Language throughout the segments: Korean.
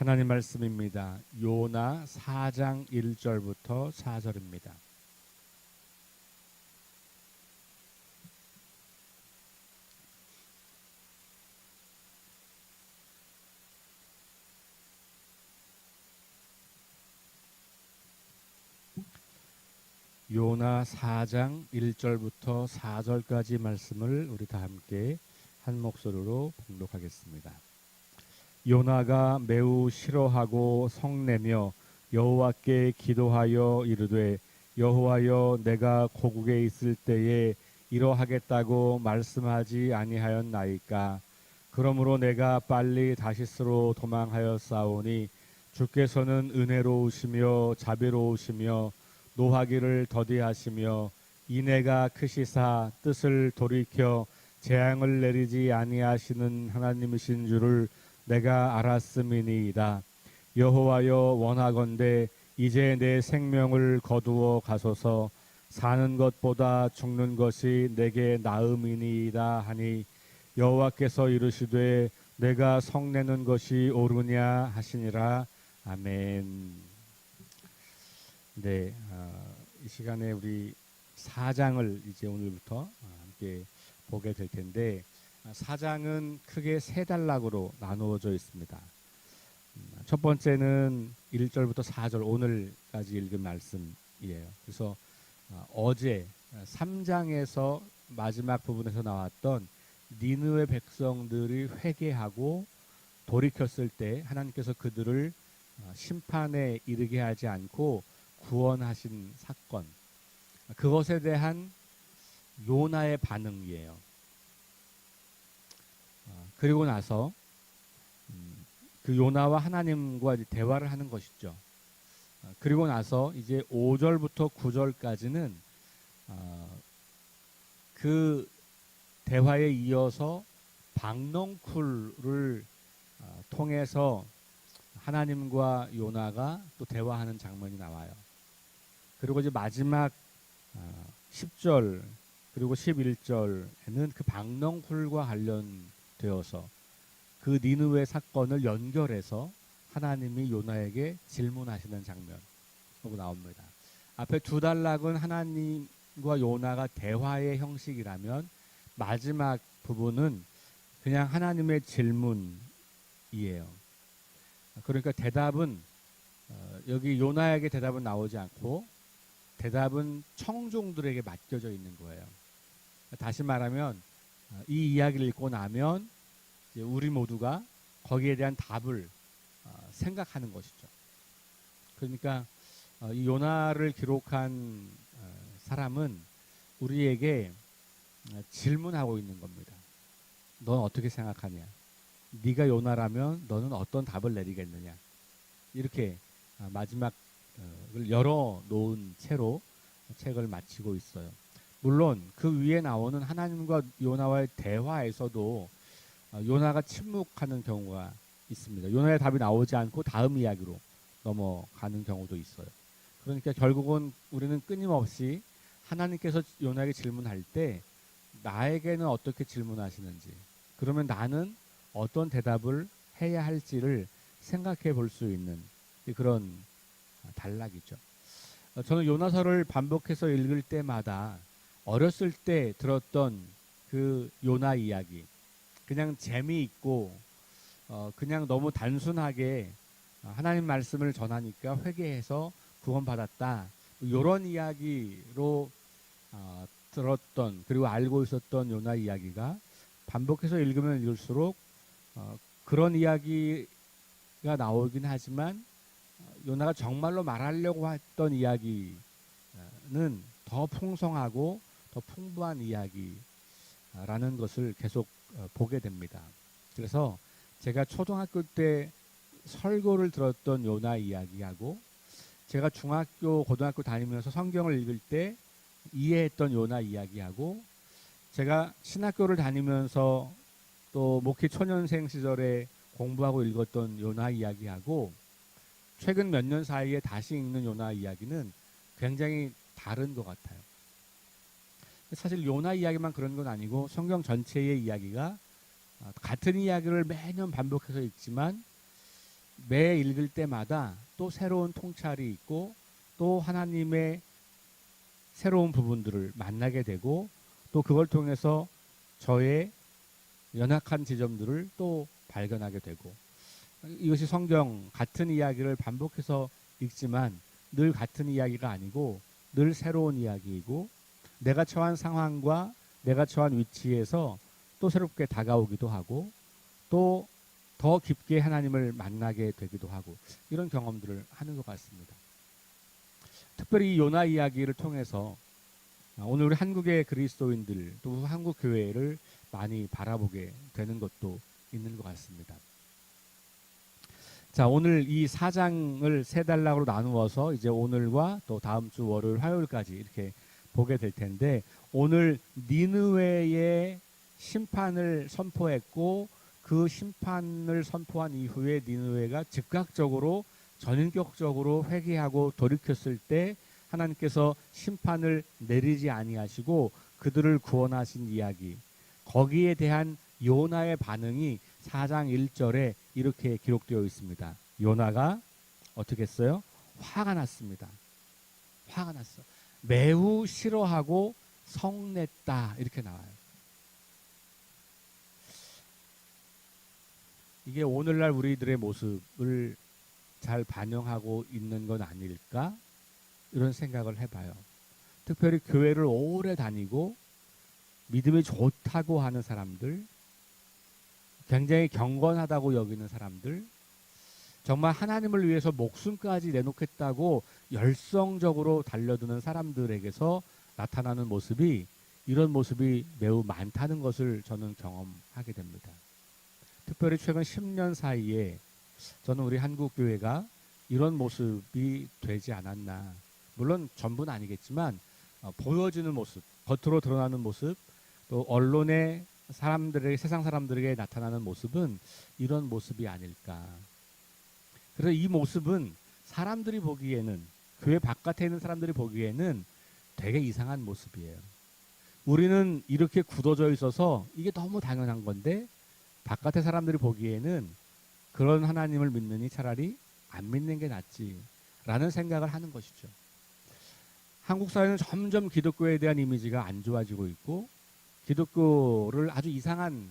하나님 말씀입니다. 요나 4장 1절부터 4절입니다. 요나 4장 1절부터 4절까지 말씀을 우리 다 함께 한 목소리로 봉독하겠습니다. 요나가 매우 싫어하고 성내며 여호와께 기도하여 이르되 여호와여, 내가 고국에 있을 때에 이러하겠다고 말씀하지 아니하였나이까. 그러므로 내가 빨리 다시스로 도망하였사오니 주께서는 은혜로우시며 자비로우시며 노하기를 더디하시며 인애가 크시사 뜻을 돌이켜 재앙을 내리지 아니하시는 하나님이신 줄을 내가 알았음이니이다. 여호와여, 원하건대 이제 내 생명을 거두어 가소서. 사는 것보다 죽는 것이 내게 나음이니이다 하니 여호와께서 이르시되 내가 성내는 것이 옳으냐 하시니라. 아멘. 네, 이 시간에 우리 4장을 이제 오늘부터 함께 보게 될 텐데, 4장은 크게 세 단락으로 나누어져 있습니다. 첫 번째는 1절부터 4절 오늘까지 읽은 말씀이에요. 그래서 어제 3장에서 마지막 부분에서 나왔던 니느웨 백성들이 회개하고 돌이켰을 때 하나님께서 그들을 심판에 이르게 하지 않고 구원하신 사건, 그것에 대한 요나의 반응이에요. 그리고 나서 그 요나와 하나님과 대화를 하는 것이죠. 그리고 나서 이제 5절부터 9절까지는 그 대화에 이어서 박넝쿨을 통해서 하나님과 요나가 또 대화하는 장면이 나와요. 그리고 이제 마지막 10절 그리고 11절에는 그 박넝쿨과 관련되어서 그 니느웨 사건을 연결해서 하나님이 요나에게 질문하시는 장면으로 나옵니다. 앞에 두 단락은 하나님과 요나가 대화의 형식이라면 마지막 부분은 그냥 하나님의 질문이에요. 그러니까 대답은 여기 요나에게 대답은 나오지 않고 대답은 청중들에게 맡겨져 있는 거예요. 다시 말하면 이 이야기를 읽고 나면 이제 우리 모두가 거기에 대한 답을 생각하는 것이죠. 그러니까 이 요나를 기록한 사람은 우리에게 질문하고 있는 겁니다. 넌 어떻게 생각하냐? 네가 요나라면 너는 어떤 답을 내리겠느냐? 이렇게 마지막을 열어놓은 채로 책을 마치고 있어요. 물론 그 위에 나오는 하나님과 요나와의 대화에서도 요나가 침묵하는 경우가 있습니다. 요나의 답이 나오지 않고 다음 이야기로 넘어가는 경우도 있어요. 그러니까 결국은 우리는 끊임없이 하나님께서 요나에게 질문할 때 나에게는 어떻게 질문하시는지, 그러면 나는 어떤 대답을 해야 할지를 생각해 볼 수 있는 그런 단락이죠. 저는 요나서를 반복해서 읽을 때마다 어렸을 때 들었던 그 요나 이야기, 그냥 재미있고 그냥 너무 단순하게 하나님 말씀을 전하니까 회개해서 구원받았다, 이런 이야기로 들었던 그리고 알고 있었던 요나 이야기가 반복해서 읽으면 읽을수록 그런 이야기가 나오긴 하지만 요나가 정말로 말하려고 했던 이야기는 더 풍성하고 더 풍부한 이야기라는 것을 계속 보게 됩니다. 그래서 제가 초등학교 때 설교를 들었던 요나 이야기하고 제가 중학교, 고등학교 다니면서 성경을 읽을 때 이해했던 요나 이야기하고 제가 신학교를 다니면서 또 목회 초년생 시절에 공부하고 읽었던 요나 이야기하고 최근 몇 년 사이에 다시 읽는 요나 이야기는 굉장히 다른 것 같아요. 사실 요나 이야기만 그런 건 아니고 성경 전체의 이야기가 같은 이야기를 매년 반복해서 읽지만 매 읽을 때마다 또 새로운 통찰이 있고 또 하나님의 새로운 부분들을 만나게 되고 또 그걸 통해서 저의 연약한 지점들을 또 발견하게 되고 이것이 성경 같은 이야기를 반복해서 읽지만 늘 같은 이야기가 아니고 늘 새로운 이야기이고 내가 처한 상황과 내가 처한 위치에서 또 새롭게 다가오기도 하고 또 더 깊게 하나님을 만나게 되기도 하고 이런 경험들을 하는 것 같습니다. 특별히 이 요나 이야기를 통해서 오늘 우리 한국의 그리스도인들 또 한국 교회를 많이 바라보게 되는 것도 있는 것 같습니다. 자, 오늘 이 4장을 세 단락으로 나누어서 이제 오늘과 또 다음 주 월요일 화요일까지 이렇게 보게 될 텐데 오늘 니느웨의 심판을 선포했고 그 심판을 선포한 이후에 니느웨가 즉각적으로 전인격적으로 회개하고 돌이켰을 때 하나님께서 심판을 내리지 아니하시고 그들을 구원하신 이야기 거기에 대한 요나의 반응이 4장 1절에 이렇게 기록되어 있습니다. 요나가 어떻게 했어요? 화가 났습니다. 화가 났어. 매우 싫어하고 성냈다 이렇게 나와요. 이게 오늘날 우리들의 모습을 잘 반영하고 있는 건 아닐까? 이런 생각을 해봐요. 특별히 교회를 오래 다니고 믿음이 좋다고 하는 사람들, 굉장히 경건하다고 여기는 사람들, 정말 하나님을 위해서 목숨까지 내놓겠다고 열성적으로 달려드는 사람들에게서 나타나는 모습이 이런 모습이 매우 많다는 것을 저는 경험하게 됩니다. 특별히 최근 10년 사이에 저는 우리 한국 교회가 이런 모습이 되지 않았나. 물론 전부는 아니겠지만 보여지는 모습, 겉으로 드러나는 모습, 또 언론에 사람들에게 세상 사람들에게 나타나는 모습은 이런 모습이 아닐까. 그래서 이 모습은 사람들이 보기에는 교회 바깥에 있는 사람들이 보기에는 되게 이상한 모습이에요. 우리는 이렇게 굳어져 있어서 이게 너무 당연한 건데 바깥의 사람들이 보기에는 그런 하나님을 믿느니 차라리 안 믿는 게 낫지라는 생각을 하는 것이죠. 한국 사회는 점점 기독교에 대한 이미지가 안 좋아지고 있고 기독교를 아주 이상한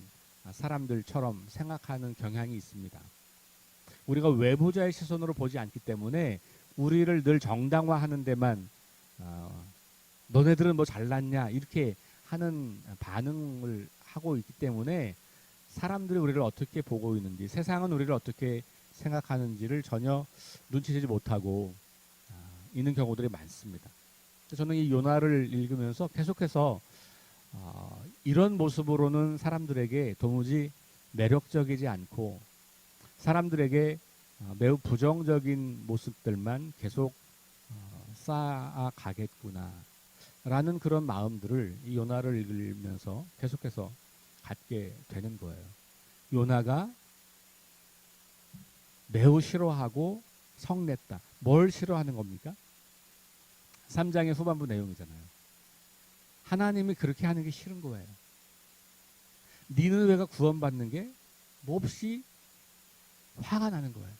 사람들처럼 생각하는 경향이 있습니다. 우리가 외부자의 시선으로 보지 않기 때문에 우리를 늘 정당화하는 데만 너네들은 뭐 잘났냐 이렇게 하는 반응을 하고 있기 때문에 사람들이 우리를 어떻게 보고 있는지 세상은 우리를 어떻게 생각하는지를 전혀 눈치채지 못하고 있는 경우들이 많습니다. 저는 이 요나를 읽으면서 계속해서 이런 모습으로는 사람들에게 도무지 매력적이지 않고 사람들에게 매우 부정적인 모습들만 계속 쌓아가겠구나 라는 그런 마음들을 이 요나를 읽으면서 계속해서 갖게 되는 거예요. 요나가 매우 싫어하고 성냈다. 뭘 싫어하는 겁니까? 3장의 후반부 내용이잖아요. 하나님이 그렇게 하는 게 싫은 거예요. 니느웨가 구원받는 게 몹시 화가 나는 거예요.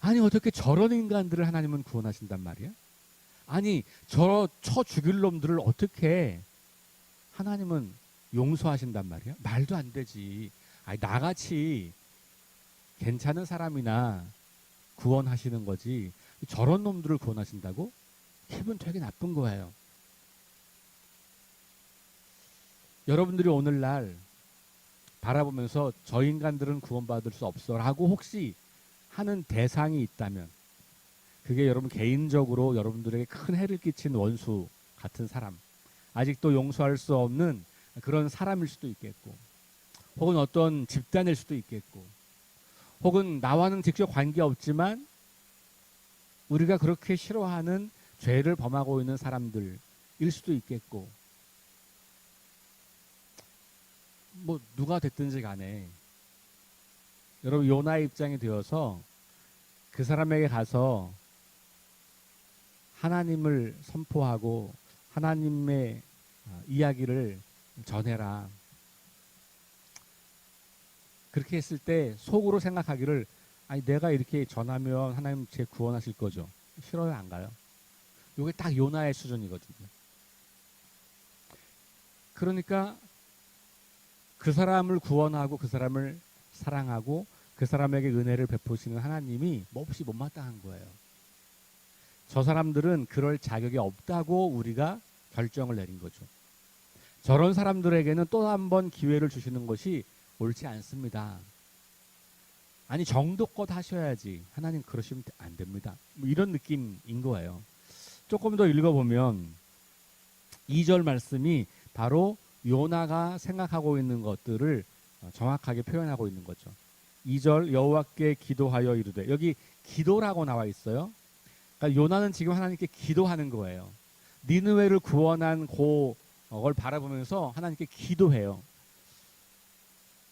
아니 어떻게 저런 인간들을 하나님은 구원하신단 말이야? 아니 저 쳐 죽일 놈들을 어떻게 하나님은 용서하신단 말이야? 말도 안 되지. 아니 나같이 괜찮은 사람이나 구원하시는 거지 저런 놈들을 구원하신다고? 기분 되게 나쁜 거예요. 여러분들이 오늘날 바라보면서 저 인간들은 구원받을 수 없어라고 혹시 하는 대상이 있다면 그게 여러분 개인적으로 여러분들에게 큰 해를 끼친 원수 같은 사람, 아직도 용서할 수 없는 그런 사람일 수도 있겠고 혹은 어떤 집단일 수도 있겠고 혹은 나와는 직접 관계없지만 우리가 그렇게 싫어하는 죄를 범하고 있는 사람들일 수도 있겠고 뭐 누가 됐든지 간에 여러분 요나의 입장이 되어서 그 사람에게 가서 하나님을 선포하고 하나님의 이야기를 전해라. 그렇게 했을 때 속으로 생각하기를 아니 내가 이렇게 전하면 하나님 제 구원하실 거죠. 싫어요, 안 가요? 이게 딱 요나의 수준이거든요. 그러니까 그 사람을 구원하고 그 사람을 사랑하고 그 사람에게 은혜를 베푸시는 하나님이 몹시 못마땅한 거예요. 저 사람들은 그럴 자격이 없다고 우리가 결정을 내린 거죠. 저런 사람들에게는 또 한 번 기회를 주시는 것이 옳지 않습니다. 아니 정도껏 하셔야지. 하나님 그러시면 안 됩니다. 뭐 이런 느낌인 거예요. 조금 더 읽어보면 2절 말씀이 바로 요나가 생각하고 있는 것들을 정확하게 표현하고 있는 거죠. 2절 여호와께 기도하여 이르되, 여기 기도라고 나와 있어요. 그러니까 요나는 지금 하나님께 기도하는 거예요. 니느웨를 구원한 그걸 바라보면서 하나님께 기도해요.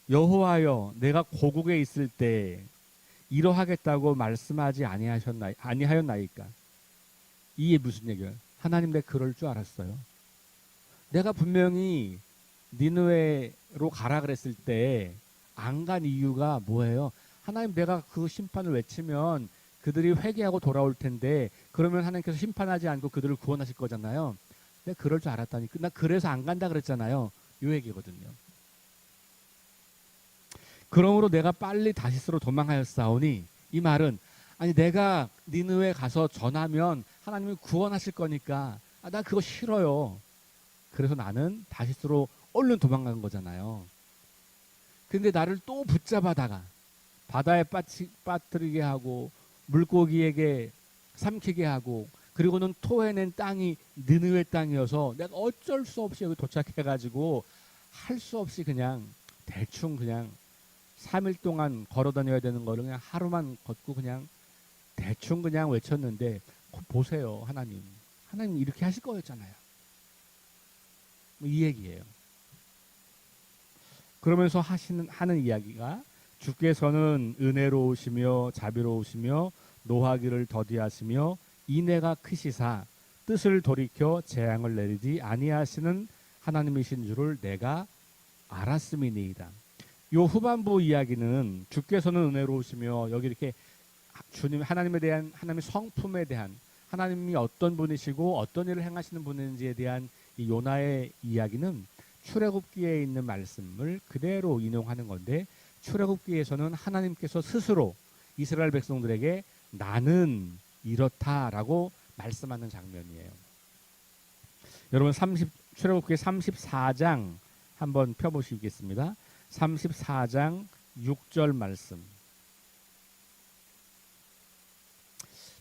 여호와여, 내가 고국에 있을 때 이러하겠다고 말씀하지 아니하였나이까. 이게 무슨 얘기예요? 하나님, 내가 그럴 줄 알았어요. 내가 분명히 니느웨로 가라 그랬을 때 안 간 이유가 뭐예요? 하나님, 내가 그 심판을 외치면 그들이 회개하고 돌아올 텐데 그러면 하나님께서 심판하지 않고 그들을 구원하실 거잖아요. 내가 그럴 줄 알았다니까. 나 그래서 안 간다 그랬잖아요. 이 얘기거든요. 그러므로 내가 빨리 다시스로 도망하였사오니, 이 말은 아니 내가 니느웨 가서 전하면 하나님이 구원하실 거니까 나 그거 싫어요. 그래서 나는 다시스로 얼른 도망간 거잖아요. 근데 나를 또 붙잡아다가 바다에 빠뜨리게 하고 물고기에게 삼키게 하고 그리고는 토해낸 땅이 느느웨 땅이어서 내가 어쩔 수 없이 여기 도착해가지고 할 수 없이 그냥 대충 그냥 3일 동안 걸어 다녀야 되는 거를 그냥 하루만 걷고 그냥 대충 그냥 외쳤는데, 보세요. 하나님 이렇게 하실 거였잖아요. 이 얘기예요. 그러면서 하는 이야기가, 주께서는 은혜로우시며 자비로우시며 노하기를 더디하시며 인애가 크시사 뜻을 돌이켜 재앙을 내리지 아니하시는 하나님이신 줄을 내가 알았음이니이다. 요 후반부 이야기는 주께서는 은혜로우시며, 여기 이렇게 주님, 하나님에 대한, 하나님의 성품에 대한, 하나님이 어떤 분이시고 어떤 일을 행하시는 분인지에 대한 이 요나의 이야기는 출애굽기에 있는 말씀을 그대로 인용하는 건데, 출애굽기에서는 하나님께서 스스로 이스라엘 백성들에게 나는 이렇다라고 말씀하는 장면이에요. 여러분 출애굽기 34장 한번 펴보시겠습니다. 34장 6절 말씀.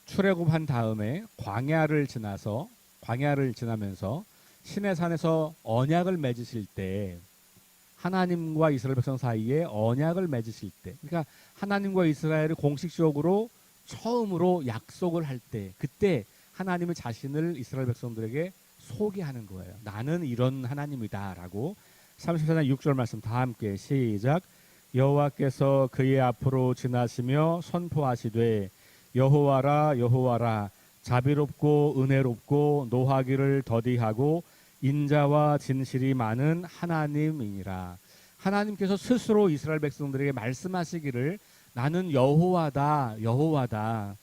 출애굽한 다음에 광야를 지나면서 시내산에서 언약을 맺으실 때, 하나님과 이스라엘 백성 사이에 언약을 맺으실 때, 그러니까 하나님과 이스라엘이 공식적으로 처음으로 약속을 할 때, 그때 하나님의 자신을 이스라엘 백성들에게 소개하는 거예요. 나는 이런 하나님이다라고. 34장 6절 말씀 다 함께 시작. 여호와께서 그의 앞으로 지나시며 선포하시되, 여호와라 여호와라, 자비롭고 은혜롭고 노하기를 더디하고 인자와 진실이 많은 하나님이니라. 하나님께서 스스로 이스라엘 백성들에게 말씀하시기를, 나는 여호와다 여호와다,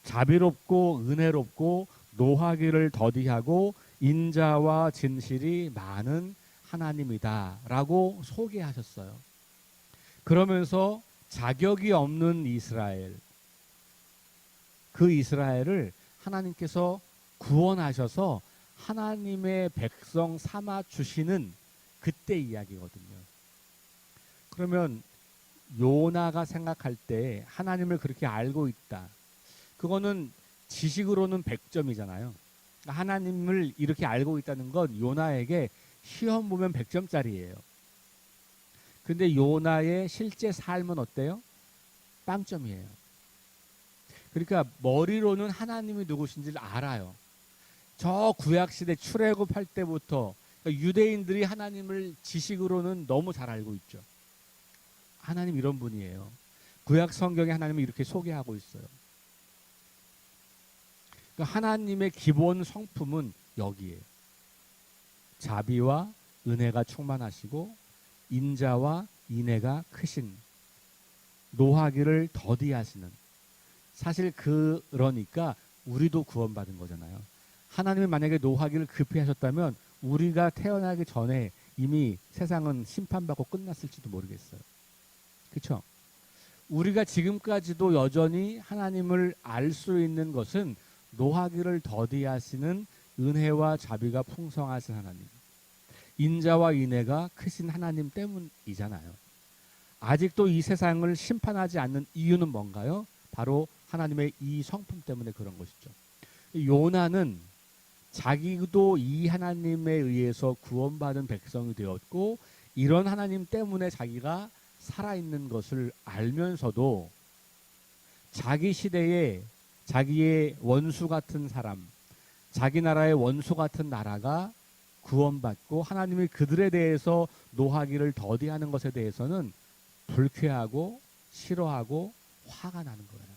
자비롭고 은혜롭고 노하기를 더디하고 인자와 진실이 많은 하나님이다 라고 소개하셨어요. 그러면서 자격이 없는 이스라엘, 그 이스라엘을 하나님께서 구원하셔서 하나님의 백성 삼아 주시는 그때 이야기거든요. 그러면 요나가 생각할 때 하나님을 그렇게 알고 있다, 그거는 지식으로는 100점이잖아요. 하나님을 이렇게 알고 있다는 건 요나에게 시험 보면 100점짜리예요. 근데 요나의 실제 삶은 어때요? 빵점이에요. 그러니까 머리로는 하나님이 누구신지를 알아요. 저 구약시대 출애굽할 때부터 그러니까 유대인들이 하나님을 지식으로는 너무 잘 알고 있죠. 하나님 이런 분이에요. 구약 성경에 하나님을 이렇게 소개하고 있어요. 그러니까 하나님의 기본 성품은 여기에요. 자비와 은혜가 충만하시고 인자와 인애가 크신, 노하기를 더디하시는, 사실 그러니까 우리도 구원받은 거잖아요. 하나님이 만약에 노하기를 급히 하셨다면 우리가 태어나기 전에 이미 세상은 심판받고 끝났을지도 모르겠어요. 그렇죠? 우리가 지금까지도 여전히 하나님을 알 수 있는 것은 노하기를 더디하시는 은혜와 자비가 풍성하신 하나님, 인자와 인애가 크신 하나님 때문이잖아요. 아직도 이 세상을 심판하지 않는 이유는 뭔가요? 바로 하나님의 이 성품 때문에 그런 것이죠. 요나는 자기도 이 하나님에 의해서 구원받은 백성이 되었고, 이런 하나님 때문에 자기가 살아있는 것을 알면서도 자기 시대에 자기의 원수 같은 사람, 자기 나라의 원수 같은 나라가 구원받고 하나님이 그들에 대해서 노하기를 더디하는 것에 대해서는 불쾌하고 싫어하고 화가 나는 거예요.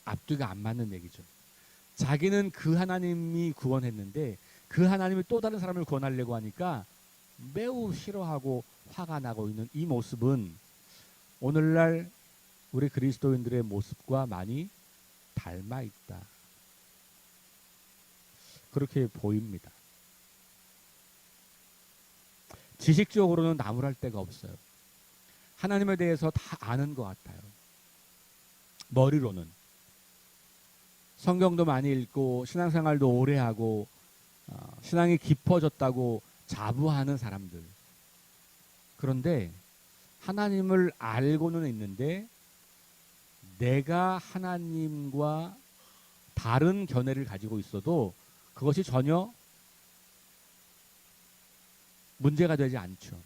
앞뒤가 안 맞는 얘기죠. 자기는 그 하나님이 구원했는데 그 하나님이 또 다른 사람을 구원하려고 하니까 매우 싫어하고 화가 나고 있는 이 모습은 오늘날 우리 그리스도인들의 모습과 많이 닮아 있다, 그렇게 보입니다. 지식적으로는 나무랄 데가 없어요. 하나님에 대해서 다 아는 것 같아요. 머리로는. 성경도 많이 읽고 신앙생활도 오래 하고 신앙이 깊어졌다고 자부하는 사람들. 그런데 하나님을 알고는 있는데 내가 하나님과 다른 견해를 가지고 있어도 그것이 전혀 문제가 되지 않죠.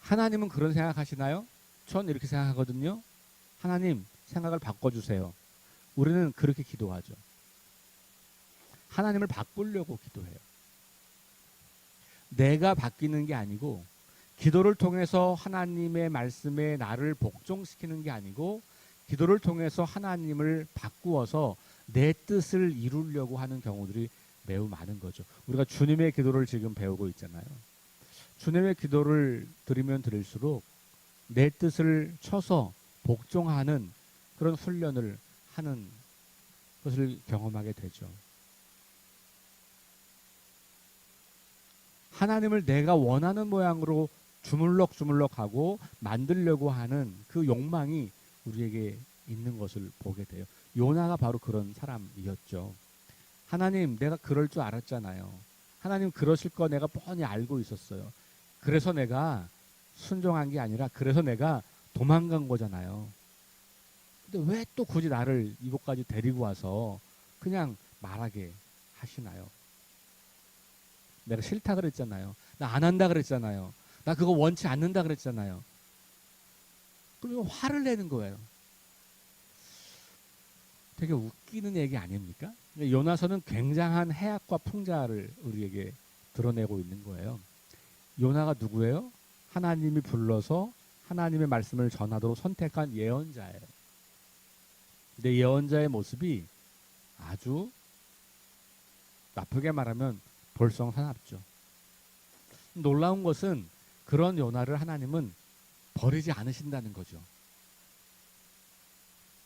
하나님은 그런 생각하시나요? 전 이렇게 생각하거든요. 하나님, 생각을 바꿔주세요. 우리는 그렇게 기도하죠. 하나님을 바꾸려고 기도해요. 내가 바뀌는 게 아니고, 기도를 통해서 하나님의 말씀에 나를 복종시키는 게 아니고, 기도를 통해서 하나님을 바꾸어서 내 뜻을 이루려고 하는 경우들이 매우 많은 거죠. 우리가 주님의 기도를 지금 배우고 있잖아요. 주님의 기도를 드리면 드릴수록 내 뜻을 쳐서 복종하는 그런 훈련을 하는 것을 경험하게 되죠. 하나님을 내가 원하는 모양으로 주물럭주물럭하고 만들려고 하는 그 욕망이 우리에게 있는 것을 보게 돼요. 요나가 바로 그런 사람이었죠. 하나님, 내가 그럴 줄 알았잖아요. 하나님 그러실 거 내가 뻔히 알고 있었어요. 그래서 내가 순종한 게 아니라 그래서 내가 도망간 거잖아요. 근데 왜 또 굳이 나를 이곳까지 데리고 와서 그냥 말하게 하시나요? 내가 싫다 그랬잖아요. 나 안 한다 그랬잖아요. 나 그거 원치 않는다 그랬잖아요. 그리고 화를 내는 거예요. 되게 웃기는 얘기 아닙니까? 요나서는 굉장한 해악과 풍자를 우리에게 드러내고 있는 거예요. 요나가 누구예요? 하나님이 불러서 하나님의 말씀을 전하도록 선택한 예언자예요. 근데 예언자의 모습이 아주 나쁘게 말하면 볼썽사납죠. 놀라운 것은 그런 요나를 하나님은 버리지 않으신다는 거죠.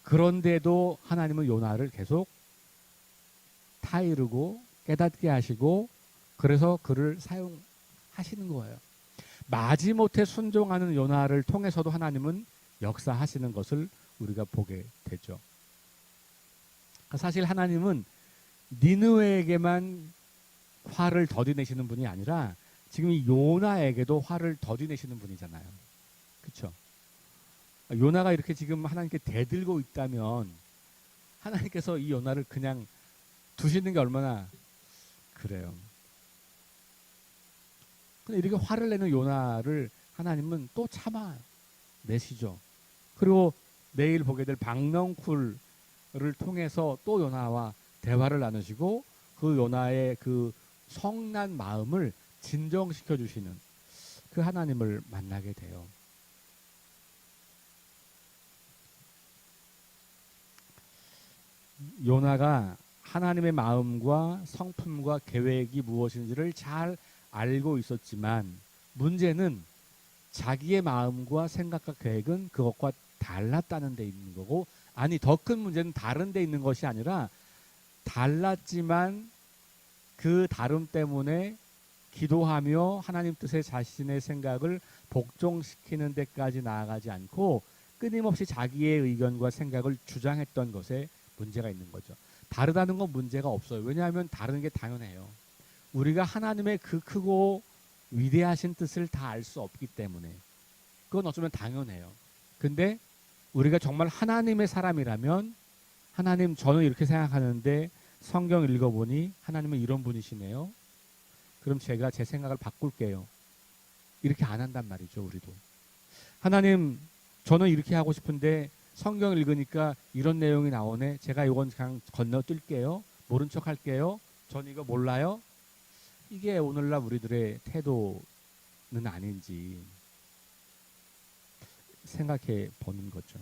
그런데도 하나님은 요나를 계속 타이르고 깨닫게 하시고 그래서 그를 사용하시는 거예요. 마지못해 순종하는 요나를 통해서도 하나님은 역사하시는 것을 우리가 보게 되죠. 사실 하나님은 니느웨에게만 화를 더디내시는 분이 아니라 지금 이 요나에게도 화를 더디내시는 분이잖아요. 그렇죠? 요나가 이렇게 지금 하나님께 대들고 있다면 하나님께서 이 요나를 그냥 두시는 게 얼마나 그래요. 근데 이렇게 화를 내는 요나를 하나님은 또 참아내시죠. 그리고 내일 보게 될 박넝쿨을 통해서 또 요나와 대화를 나누시고 그 요나의 그 성난 마음을 진정시켜 주시는 그 하나님을 만나게 돼요. 요나가 하나님의 마음과 성품과 계획이 무엇인지를 잘 알고 있었지만 문제는 자기의 마음과 생각과 계획은 그것과 달랐다는 데 있는 거고, 아니 더 큰 문제는 다른 데 있는 것이 아니라 달랐지만 그 다름 때문에 기도하며 하나님 뜻에 자신의 생각을 복종시키는 데까지 나아가지 않고 끊임없이 자기의 의견과 생각을 주장했던 것에 문제가 있는 거죠. 다르다는 건 문제가 없어요. 왜냐하면 다른 게 당연해요. 우리가 하나님의 그 크고 위대하신 뜻을 다 알 수 없기 때문에 그건 어쩌면 당연해요. 근데 우리가 정말 하나님의 사람이라면, 하나님 저는 이렇게 생각하는데 성경 읽어보니 하나님은 이런 분이시네요. 그럼 제가 제 생각을 바꿀게요. 이렇게 안 한단 말이죠. 우리도. 하나님 저는 이렇게 하고 싶은데 성경 읽으니까 이런 내용이 나오네. 제가 이건 그냥 건너뛸게요. 모른 척 할게요. 전 이거 몰라요. 이게 오늘날 우리들의 태도는 아닌지 생각해 보는 거죠.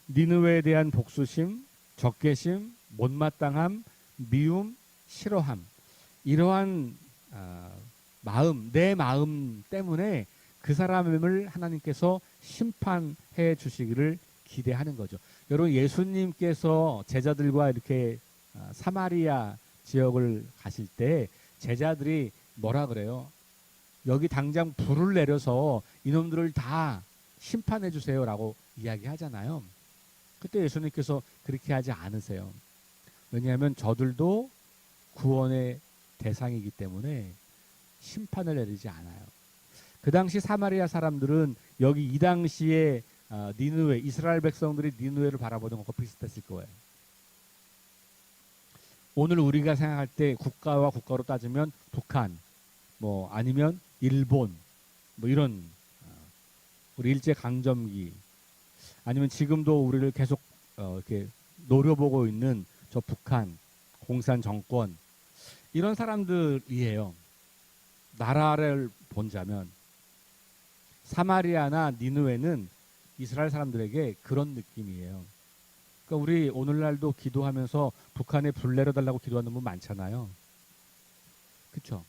니느웨에 대한 복수심, 적개심, 못마땅함, 미움, 싫어함, 이러한 마음, 내 마음 때문에 그 사람을 하나님께서 심판해 주시기를 기대하는 거죠. 여러분, 예수님께서 제자들과 이렇게 사마리아 지역을 가실 때 제자들이 뭐라 그래요? 여기 당장 불을 내려서 이놈들을 다 심판해 주세요라고 이야기하잖아요. 그때 예수님께서 그렇게 하지 않으세요. 왜냐하면 저들도 구원의 대상이기 때문에 심판을 내리지 않아요. 그 당시 사마리아 사람들은 여기 이 당시에 니느웨, 이스라엘 백성들이 니느웨를 바라보는 것과 비슷했을 거예요. 오늘 우리가 생각할 때 국가와 국가로 따지면 북한, 뭐 아니면 일본, 뭐 이런 우리 일제 강점기, 아니면 지금도 우리를 계속 이렇게 노려보고 있는 저 북한 공산 정권, 이런 사람들이에요. 나라를 본다면 사마리아나 니느웨는 이스라엘 사람들에게 그런 느낌이에요. 그러니까 우리 오늘날도 기도하면서 북한에 불 내려달라고 기도하는 분 많잖아요. 그렇죠?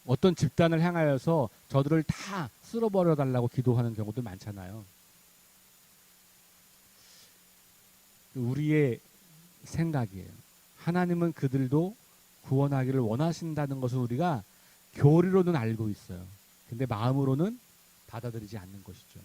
어떤 집단을 향하여서 저들을 다 쓸어버려 달라고 기도하는 경우도 많잖아요. 우리의 생각이에요. 하나님은 그들도 구원하기를 원하신다는 것을 우리가 교리로는 알고 있어요. 근데 마음으로는 받아들이지 않는 것이죠.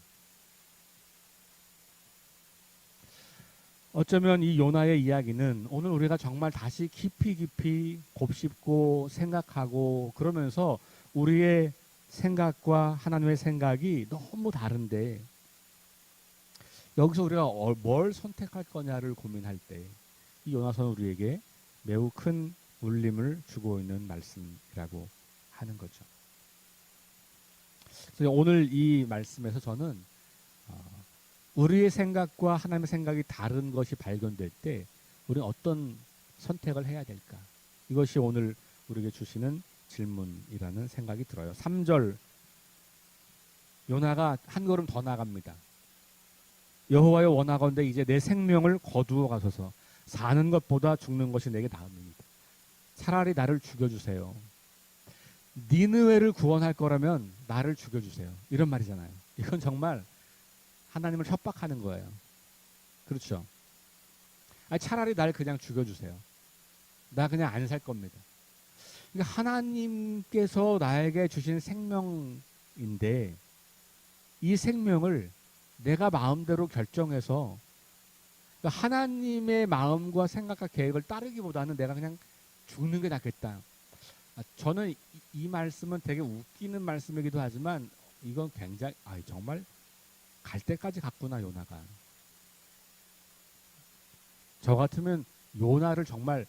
어쩌면 이 요나의 이야기는 오늘 우리가 정말 다시 깊이 곱씹고 생각하고 그러면서 우리의 생각과 하나님의 생각이 너무 다른데 여기서 우리가 뭘 선택할 거냐를 고민할 때 이 요나서는 우리에게 매우 큰 울림을 주고 있는 말씀이라고 하는 거죠. 그래서 오늘 이 말씀에서 저는 우리의 생각과 하나님의 생각이 다른 것이 발견될 때 우리는 어떤 선택을 해야 될까? 이것이 오늘 우리에게 주시는 질문이라는 생각이 들어요. 3절 요나가 한 걸음 더 나갑니다. 여호와여 원하건대 이제 내 생명을 거두어 가소서. 사는 것보다 죽는 것이 내게 나음이니이다. 차라리 나를 죽여주세요. 니느웨를 구원할 거라면 나를 죽여주세요. 이런 말이잖아요. 이건 정말 하나님을 협박하는 거예요. 그렇죠? 아니, 차라리 날 그냥 죽여주세요. 나 그냥 안 살 겁니다. 그러니까 하나님께서 나에게 주신 생명인데 이 생명을 내가 마음대로 결정해서 그러니까 하나님의 마음과 생각과 계획을 따르기보다는 내가 그냥 죽는 게 낫겠다. 저는 이 말씀은 되게 웃기는 말씀이기도 하지만 이건 굉장히 정말 갈 때까지 갔구나 요나가. 저 같으면 요나를 정말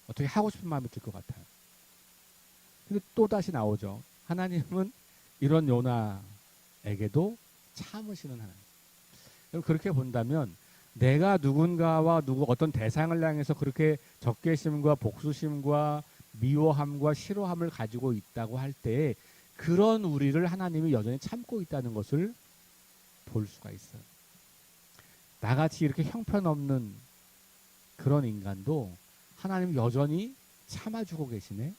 어떻게 하고 싶은 마음이 들 것 같아요. 근데 또 다시 나오죠. 하나님은 이런 요나에게도 참으시는 하나님. 그렇게 본다면 내가 누군가와 어떤 대상을 향해서 그렇게 적개심과 복수심과 미워함과 싫어함을 가지고 있다고 할 때 그런 우리를 하나님이 여전히 참고 있다는 것을 볼 수가 있어요. 나같이 이렇게 형편없는 그런 인간도 하나님 여전히 참아주고 계시네.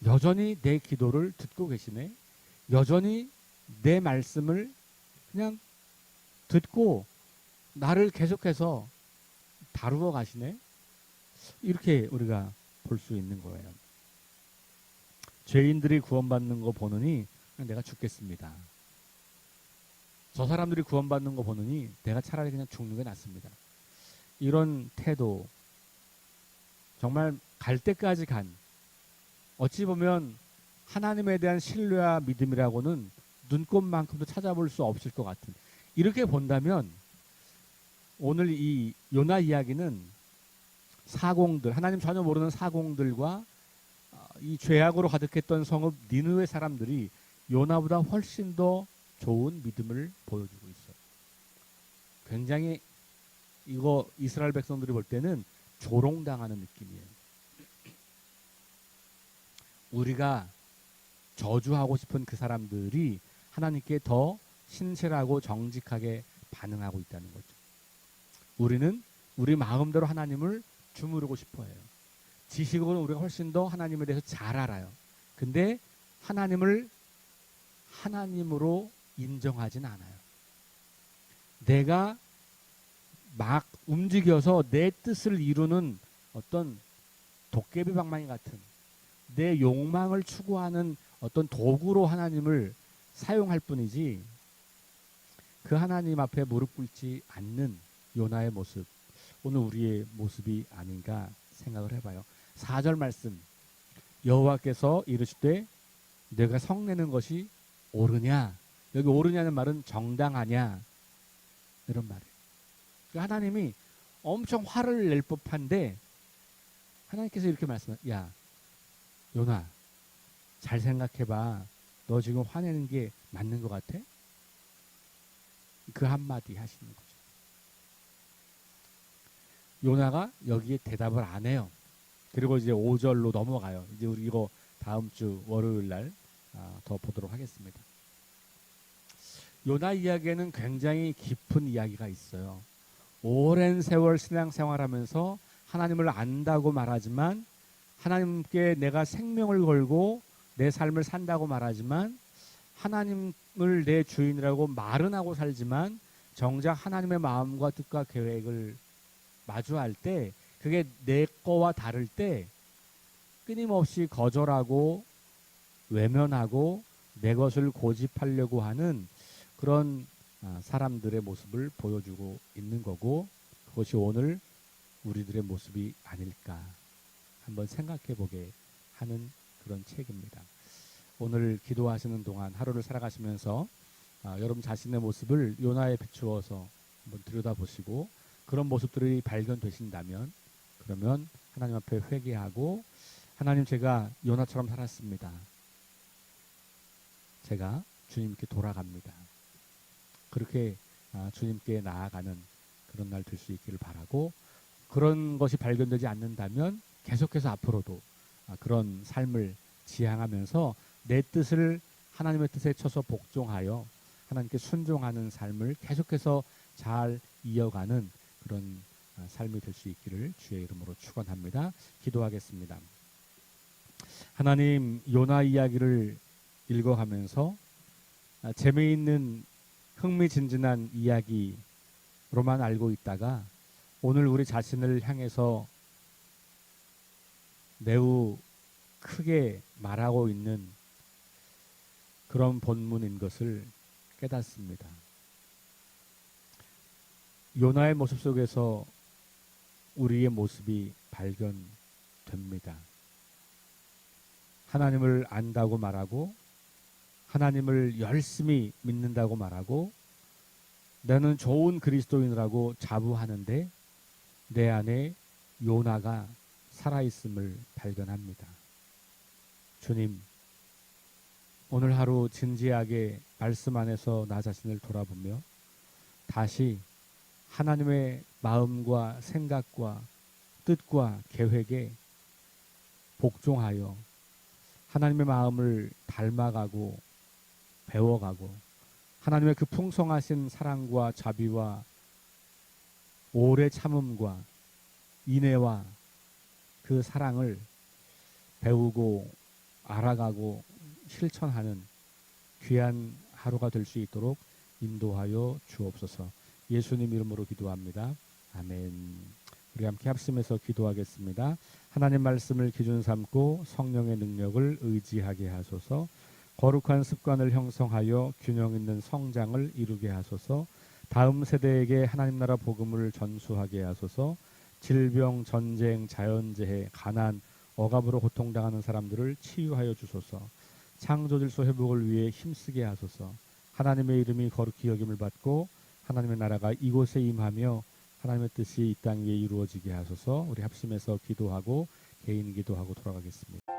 여전히 내 기도를 듣고 계시네. 여전히 내 말씀을 그냥 듣고 나를 계속해서 다루어 가시네. 이렇게 우리가 볼 수 있는 거예요. 죄인들이 구원받는 거 보느니 그냥 내가 죽겠습니다. 저 사람들이 구원받는 거 보느니 내가 차라리 그냥 죽는 게 낫습니다. 이런 태도, 정말 갈 때까지 간, 어찌 보면 하나님에 대한 신뢰와 믿음이라고는 눈꼽만큼도 찾아볼 수 없을 것 같은, 이렇게 본다면 오늘 이 요나 이야기는 사공들, 하나님 전혀 모르는 사공들과 이 죄악으로 가득했던 성읍 니느웨 사람들이 요나보다 훨씬 더 좋은 믿음을 보여주고 있어요. 굉장히 이거 이스라엘 백성들이 볼 때는 조롱당하는 느낌이에요. 우리가 저주하고 싶은 그 사람들이 하나님께 더 신실하고 정직하게 반응하고 있다는 거죠. 우리는 우리 마음대로 하나님을 주무르고 싶어 해요. 지식으로는 우리가 훨씬 더 하나님에 대해서 잘 알아요. 근데 하나님을 하나님으로 인정하진 않아요. 내가 막 움직여서 내 뜻을 이루는 어떤 도깨비 방망이 같은, 내 욕망을 추구하는 어떤 도구로 하나님을 사용할 뿐이지, 그 하나님 앞에 무릎 꿇지 않는 요나의 모습, 오늘 우리의 모습이 아닌가 생각을 해봐요. 4절 말씀, 여호와께서 이르시되 내가 성내는 것이 옳으냐, 여기 옳으냐는 말은 정당하냐, 이런 말이에요. 하나님이 엄청 화를 낼 법한데 하나님께서 이렇게 말씀하세요. 야 요나, 잘 생각해봐. 너 지금 화내는 게 맞는 것 같아? 그 한마디 하시는 거죠. 요나가 여기에 대답을 안 해요. 그리고 이제 5절로 넘어가요. 이제 우리 이거 다음 주 월요일 날 더 보도록 하겠습니다. 요나 이야기에는 굉장히 깊은 이야기가 있어요. 오랜 세월 신앙생활하면서 하나님을 안다고 말하지만, 하나님께 내가 생명을 걸고 내 삶을 산다고 말하지만, 하나님을 내 주인이라고 말은 하고 살지만 정작 하나님의 마음과 뜻과 계획을 마주할 때, 그게 내 거와 다를 때 끊임없이 거절하고 외면하고 내 것을 고집하려고 하는 그런 사람들의 모습을 보여주고 있는 거고, 그것이 오늘 우리들의 모습이 아닐까 한번 생각해 보게 하는 그런 책입니다. 오늘 기도하시는 동안 하루를 살아가시면서 여러분 자신의 모습을 요나에 비추어서 한번 들여다보시고, 그런 모습들이 발견되신다면 그러면 하나님 앞에 회개하고, 하나님, 제가 요나처럼 살았습니다. 제가 주님께 돌아갑니다. 그렇게 주님께 나아가는 그런 날 될 수 있기를 바라고, 그런 것이 발견되지 않는다면 계속해서 앞으로도 그런 삶을 지향하면서 내 뜻을 하나님의 뜻에 쳐서 복종하여 하나님께 순종하는 삶을 계속해서 잘 이어가는 그런 삶이 될 수 있기를 주의 이름으로 축원합니다. 기도하겠습니다. 하나님, 요나 이야기를 읽어가면서 재미있는 흥미진진한 이야기로만 알고 있다가 오늘 우리 자신을 향해서 매우 크게 말하고 있는 그런 본문인 것을 깨닫습니다. 요나의 모습 속에서 우리의 모습이 발견됩니다. 하나님을 안다고 말하고, 하나님을 열심히 믿는다고 말하고, 나는 좋은 그리스도인이라고 자부하는데 내 안에 요나가 살아있음을 발견합니다. 주님, 오늘 하루 진지하게 말씀 안에서 나 자신을 돌아보며 다시 하나님의 마음과 생각과 뜻과 계획에 복종하여 하나님의 마음을 닮아가고 배워가고, 하나님의 그 풍성하신 사랑과 자비와 오래 참음과 인애와 그 사랑을 배우고 알아가고 실천하는 귀한 하루가 될 수 있도록 인도하여 주옵소서. 예수님 이름으로 기도합니다. 아멘. 우리 함께 합심해서 기도하겠습니다. 하나님 말씀을 기준 삼고 성령의 능력을 의지하게 하소서. 거룩한 습관을 형성하여 균형 있는 성장을 이루게 하소서. 다음 세대에게 하나님 나라 복음을 전수하게 하소서. 질병, 전쟁, 자연재해, 가난, 억압으로 고통당하는 사람들을 치유하여 주소서. 창조질서 회복을 위해 힘쓰게 하소서. 하나님의 이름이 거룩히 여김을 받고 하나님의 나라가 이곳에 임하며 하나님의 뜻이 이 땅 위에 이루어지게 하소서. 우리 합심해서 기도하고 개인 기도하고 돌아가겠습니다.